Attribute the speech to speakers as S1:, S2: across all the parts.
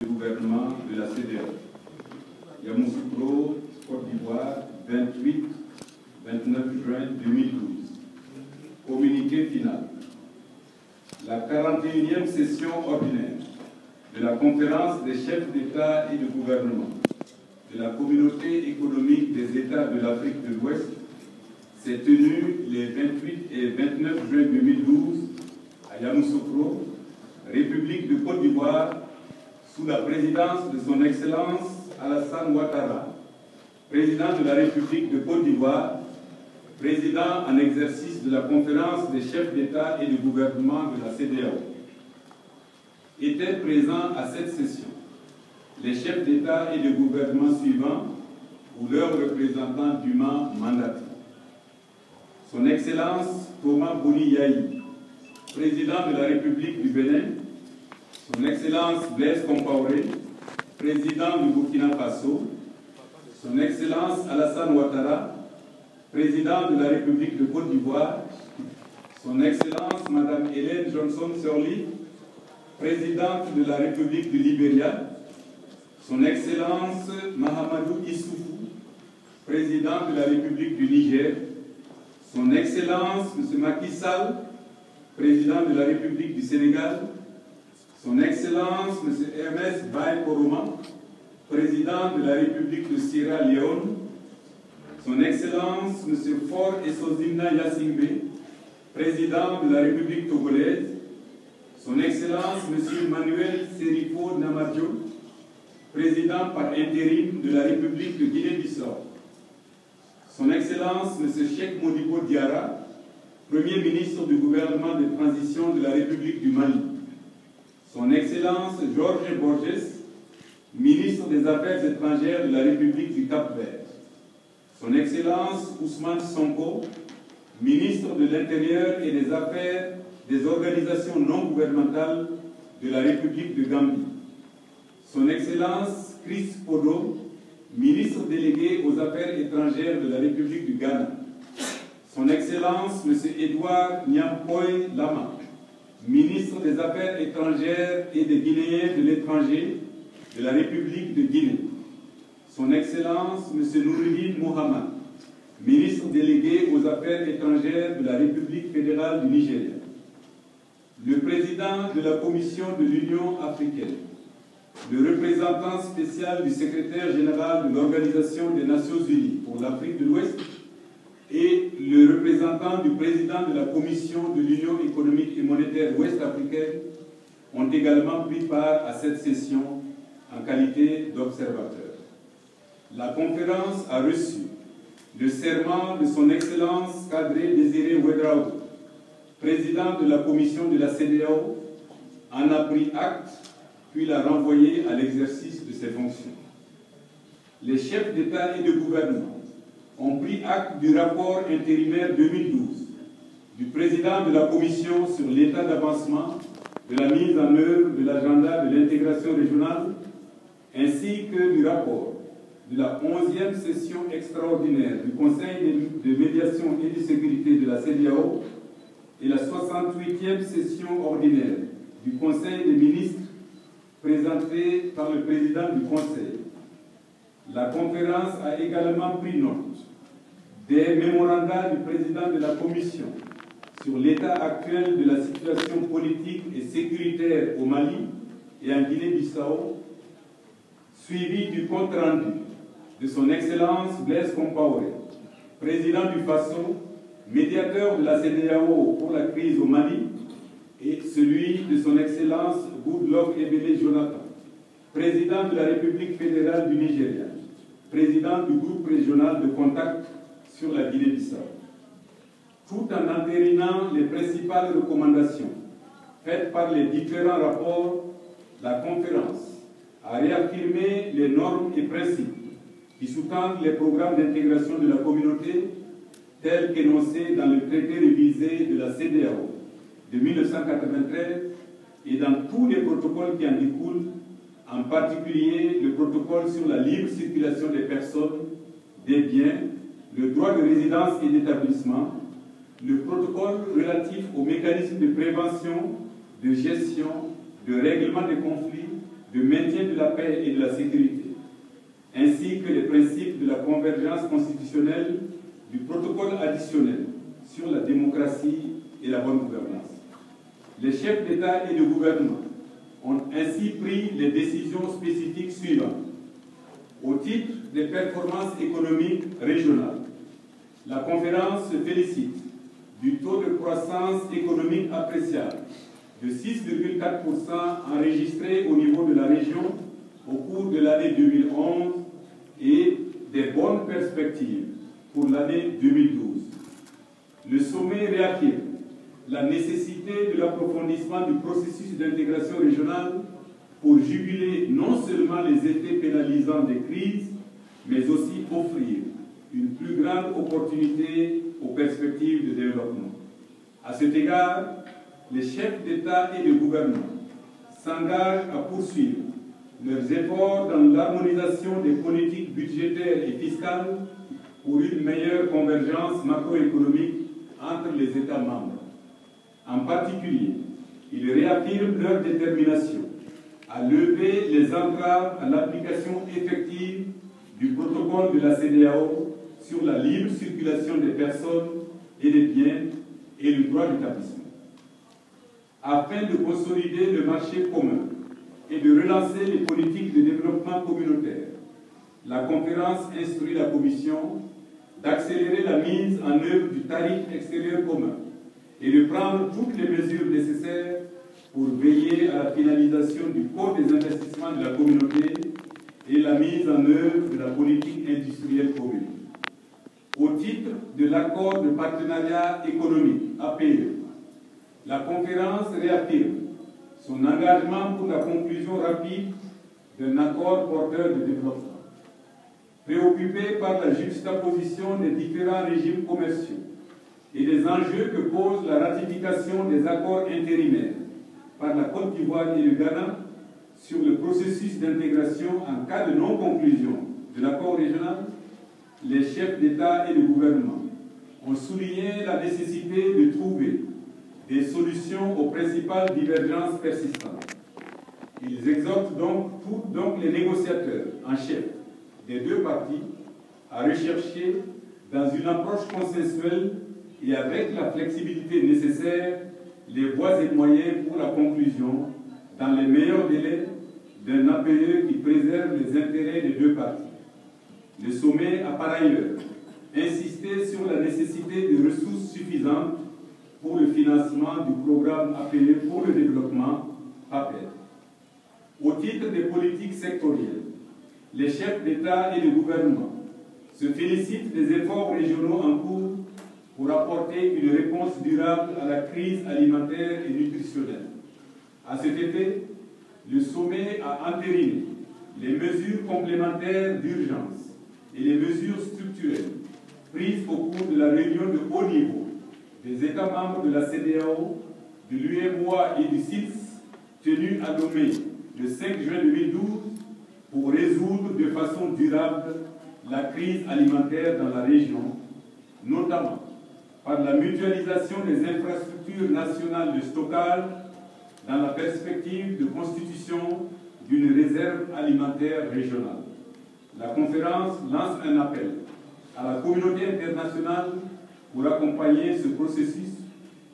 S1: du gouvernement de la CEDEAO. Yamoussoukro, Côte d'Ivoire, 28-29 juin 2012. Communiqué final. La 41e session ordinaire de la conférence des chefs d'État et de gouvernement de la communauté économique des États de l'Afrique de l'Ouest s'est tenue les 28 et 29 juin 2012 à Yamoussoukro, République de Côte d'Ivoire, sous la présidence de son Excellence Alassane Ouattara, président de la République de Côte d'Ivoire, président en exercice de la conférence des chefs d'État et de gouvernement de la CEDEAO. Étaient présents à cette session les chefs d'État et de gouvernement suivants ou leurs représentants dûment mandatés. Son Excellence Thomas Boni Yahi, président de la République du Bénin, son Excellence Blaise Compaoré, président du Burkina Faso, son Excellence Alassane Ouattara, président de la République de Côte d'Ivoire, son Excellence Madame Hélène Johnson Sirleaf, présidente de la République du Libéria, son Excellence Mahamadou Issoufou, président de la République du Niger, son Excellence M. Macky Sall, président de la République du Sénégal, son Excellence M. Hermès Baye Koroma, président de la République de Sierra Leone, son Excellence M. Faure Essozinna Yassingbe, président de la République togolaise, son Excellence M. Manuel Serifo Namadjo, président par intérim de la République de Guinée-Bissau, son Excellence M. Cheikh Modibo Diarra, Premier ministre du gouvernement de transition de la République du Mali, son Excellence Georges Borges, ministre des Affaires étrangères de la République du Cap-Vert, son Excellence Ousmane Sonko, ministre de l'Intérieur et des Affaires des organisations non gouvernementales de la République de Gambie, son Excellence Chris Podo, ministre délégué aux Affaires étrangères de la République du Ghana, son Excellence M. Edouard Nyampoy Lama, ministre des Affaires étrangères et des Guinéens de l'étranger de la République de Guinée, son Excellence M. Noureddine Mohamed, ministre délégué aux Affaires étrangères de la République fédérale du Nigeria, le président de la Commission de l'Union africaine, le représentant spécial du secrétaire général de l'Organisation des Nations Unies pour l'Afrique de l'Ouest et le représentant du président de la Commission de l'Union économique et monétaire ouest-africaine ont également pris part à cette session en qualité d'observateurs. La conférence a reçu le serment de son Excellence Kadri Désiré Ouédraogo, président de la Commission de la CEDEAO, en a pris acte puis l'a renvoyé à l'exercice de ses fonctions. Les chefs d'État et de gouvernement ont pris acte du rapport intérimaire 2012 du président de la Commission sur l'état d'avancement de la mise en œuvre de l'agenda de l'intégration régionale, ainsi que du rapport de la 11e session extraordinaire du Conseil de médiation et de sécurité de la CEDEAO et la 68e session ordinaire du Conseil des ministres présenté par le président du Conseil. La conférence a également pris note des mémorandums du président de la Commission sur l'état actuel de la situation politique et sécuritaire au Mali et en Guinée-Bissau, suivi du compte-rendu de son Excellence Blaise Compaoré, président du FASO, médiateur de la CEDEAO pour la crise au Mali, et celui de son Excellence Goodluck Ebele Jonathan, président de la République fédérale du Nigeria, président du groupe régional de contact sur la Guinée-Bissau. Tout en entérinant les principales recommandations faites par les différents rapports, la conférence a réaffirmé les normes et principes qui sous-tendent les programmes d'intégration de la communauté tels qu'énoncés dans le traité révisé de la CEDEAO de 1993 et dans tous les protocoles qui en découlent, en particulier le protocole sur la libre circulation des personnes, des biens, le droit de résidence et d'établissement, le protocole relatif aux mécanismes de prévention, de gestion, de règlement des conflits, de maintien de la paix et de la sécurité, ainsi que les principes de la convergence constitutionnelle du protocole additionnel sur la démocratie et la bonne gouvernance. Les chefs d'État et de gouvernement ont ainsi pris les décisions spécifiques suivantes. Au titre des performances économiques régionales, la conférence se félicite du taux de croissance économique appréciable de 6,4% enregistré au niveau de la région au cours de l'année 2011 et des bonnes perspectives pour l'année 2012. Le sommet réaffirme la nécessité de l'approfondissement du processus d'intégration régionale pour juguler non seulement les effets pénalisants des crises, mais aussi offrir une plus grande opportunité aux perspectives de développement. À cet égard, les chefs d'État et de gouvernement s'engagent à poursuivre leurs efforts dans l'harmonisation des politiques budgétaires et fiscales pour une meilleure convergence macroéconomique entre les États membres. En particulier, ils réaffirment leur détermination à lever les entraves à l'application effective du protocole de la CEDEAO sur la libre circulation des personnes et des biens et le droit d'établissement. Afin de consolider le marché commun et de relancer les politiques de développement communautaire, la conférence instruit la Commission d'accélérer la mise en œuvre du tarif extérieur commun et de prendre toutes les mesures nécessaires pour veiller à la finalisation du Code des investissements de la communauté et la mise en œuvre de la politique industrielle commune. Au titre de l'accord de partenariat économique, APE, la conférence réaffirme son engagement pour la conclusion rapide d'un accord porteur de développement. Préoccupé par la juxtaposition des différents régimes commerciaux et des enjeux que pose la ratification des accords intérimaires par la Côte d'Ivoire et le Ghana sur le processus d'intégration en cas de non-conclusion de l'accord régional, les chefs d'État et de gouvernement ont souligné la nécessité de trouver des solutions aux principales divergences persistantes. Ils exhortent donc les négociateurs en chef des deux parties à rechercher, dans une approche consensuelle et avec la flexibilité nécessaire, les voies et moyens pour la conclusion, dans les meilleurs délais, d'un APE qui préserve les intérêts des deux parties. Le sommet a par ailleurs insisté sur la nécessité de ressources suffisantes pour le financement du programme APE pour le développement, APED. Au titre des politiques sectorielles, les chefs d'État et de gouvernement se félicitent des efforts régionaux en cours pour apporter une réponse durable à la crise alimentaire et nutritionnelle. À cet effet, le sommet a entériné les mesures complémentaires d'urgence et les mesures structurelles prises au cours de la réunion de haut niveau des États membres de la CEDEAO, de l'UEMOA et du CITES, tenue à Lomé le 5 juin 2012, pour résoudre de façon durable la crise alimentaire dans la région, notamment par la mutualisation des infrastructures nationales de stockage dans la perspective de constitution d'une réserve alimentaire régionale. La conférence lance un appel à la communauté internationale pour accompagner ce processus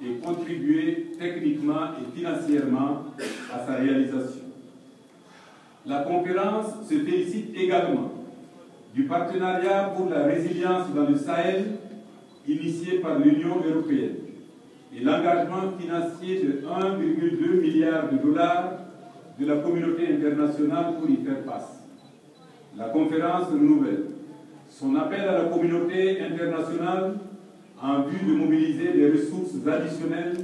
S1: et contribuer techniquement et financièrement à sa réalisation. La conférence se félicite également du partenariat pour la résilience dans le Sahel initié par l'Union européenne et l'engagement financier de 1,2 milliard de dollars de la communauté internationale pour y faire face. La conférence renouvelle son appel à la communauté internationale en vue de mobiliser des ressources additionnelles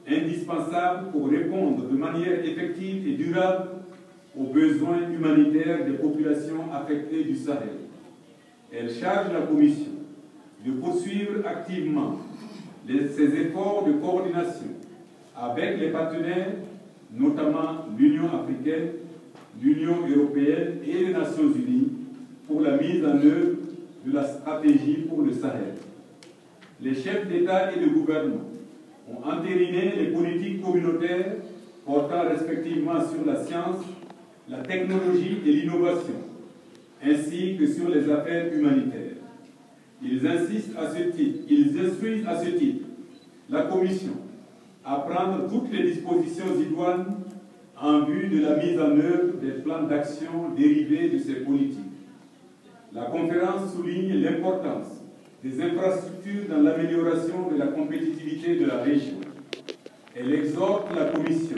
S1: indispensables pour répondre de manière effective et durable aux besoins humanitaires des populations affectées du Sahel. Elle charge la Commission de poursuivre activement ses efforts de coordination avec les partenaires, notamment l'Union africaine, l'Union européenne et les Nations unies, pour la mise en œuvre de la stratégie pour le Sahel. Les chefs d'État et de gouvernement ont entériné les politiques communautaires portant respectivement sur la science, la technologie et l'innovation, ainsi que sur les affaires humanitaires. Ils instruisent à ce titre la Commission à prendre toutes les dispositions idoines en vue de la mise en œuvre des plans d'action dérivés de ces politiques. La conférence souligne l'importance des infrastructures dans l'amélioration de la compétitivité de la région. Elle exhorte la Commission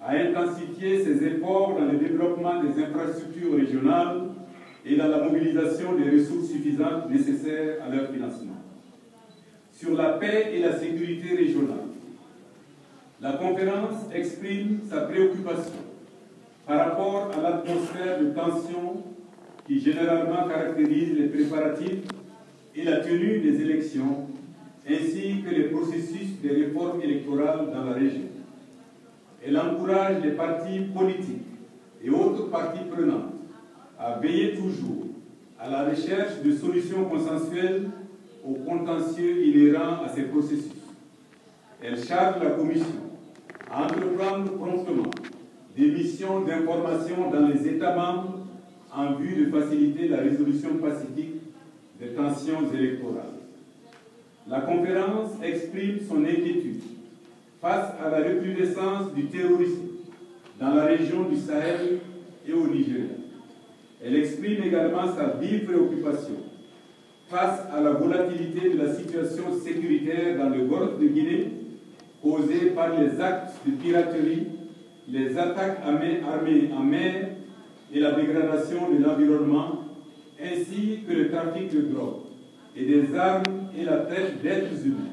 S1: à intensifier ses efforts dans le développement des infrastructures régionales et dans la mobilisation des ressources suffisantes nécessaires à leur financement. Sur la paix et la sécurité régionale, la conférence exprime sa préoccupation par rapport à l'atmosphère de tension qui généralement caractérise les préparatifs et la tenue des élections, ainsi que les processus de réforme électorale dans la région. Elle encourage les partis politiques et autres parties prenantes à veiller toujours à la recherche de solutions consensuelles aux contentieux inhérents à ces processus. Elle charge la Commission à entreprendre promptement des missions d'information dans les États membres en vue de faciliter la résolution pacifique des tensions électorales. La conférence exprime son inquiétude face à la recrudescence du terrorisme dans la région du Sahel et au Nigeria. Elle exprime également sa vive préoccupation face à la volatilité de la situation sécuritaire dans le golfe de Guinée, causée par les actes de piraterie, les attaques armées en mer et la dégradation de l'environnement, ainsi que le trafic de drogue et des armes et la traite d'êtres humains.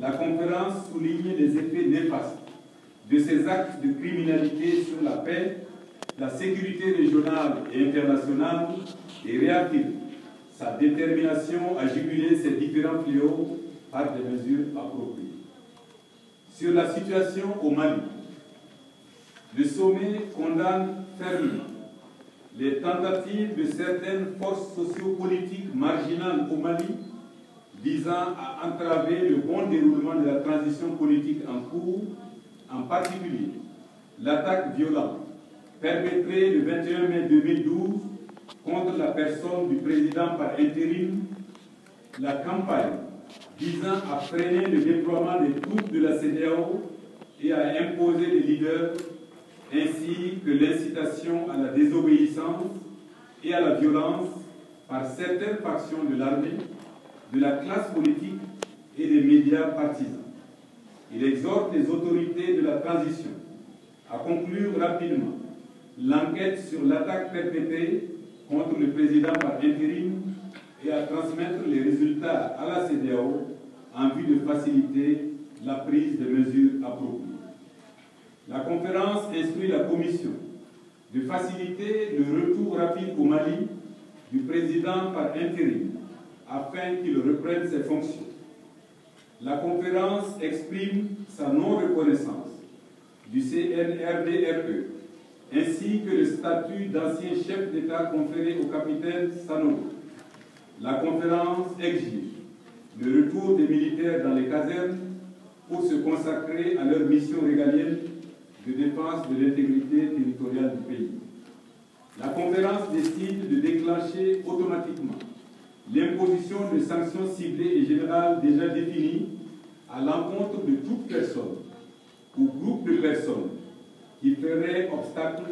S1: La conférence souligne les effets néfastes de ces actes de criminalité sur la paix, la sécurité régionale et internationale et réaffirme sa détermination à juguler ces différents fléaux par des mesures appropriées. Sur la situation au Mali, le sommet condamne fermement les tentatives de certaines forces sociopolitiques marginales au Mali visant à entraver le bon déroulement de la transition politique en cours, en particulier l'attaque violente perpétrée le 21 mai 2012 contre la personne du président par intérim, la campagne visant à freiner le déploiement des troupes de la CEDEAO et à imposer les leaders, ainsi que l'incitation à la désobéissance et à la violence par certaines factions de l'armée, de la classe politique et des médias partisans. Il exhorte les autorités de la transition à conclure rapidement l'enquête sur l'attaque perpétrée contre le président par intérim et à transmettre les résultats à la CEDEAO en vue de faciliter la prise de mesures appropriées. La conférence instruit la Commission de faciliter le retour rapide au Mali du président par intérim afin qu'il reprenne ses fonctions. La conférence exprime sa non-reconnaissance du CNRDRE ainsi que le statut d'ancien chef d'État conféré au capitaine Sanogo. La conférence exige le retour des militaires dans les casernes pour se consacrer à leur mission régalienne de défense de l'intégrité territoriale du pays. La conférence décide de déclencher automatiquement l'imposition de sanctions ciblées et générales déjà définies à l'encontre de toute personne ou groupe de personnes qui ferait obstacle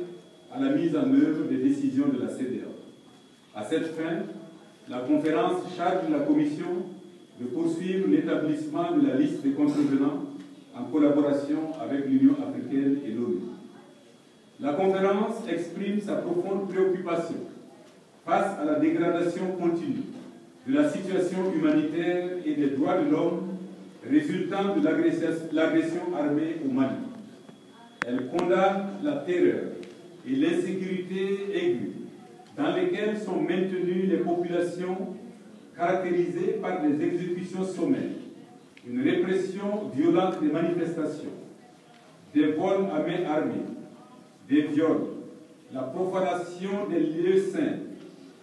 S1: à la mise en œuvre des décisions de la CEDEAO. À cette fin, la conférence charge la Commission de poursuivre l'établissement de la liste des contrevenants en collaboration avec l'Union africaine et l'ONU. La conférence exprime sa profonde préoccupation face à la dégradation continue de la situation humanitaire et des droits de l'homme résultant de l'agression armée au Mali. Elle condamne la terreur et l'insécurité aiguë dans lesquelles sont maintenues les populations caractérisées par des exécutions sommaires, une répression violente des manifestations, des vols à main armée, des viols, la profanation des lieux saints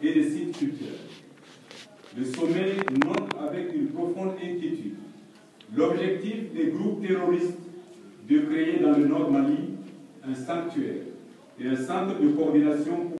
S1: et des sites culturels. Le sommet note avec une profonde inquiétude l'objectif des groupes terroristes de créer dans le Nord Mali un sanctuaire et un centre de coordination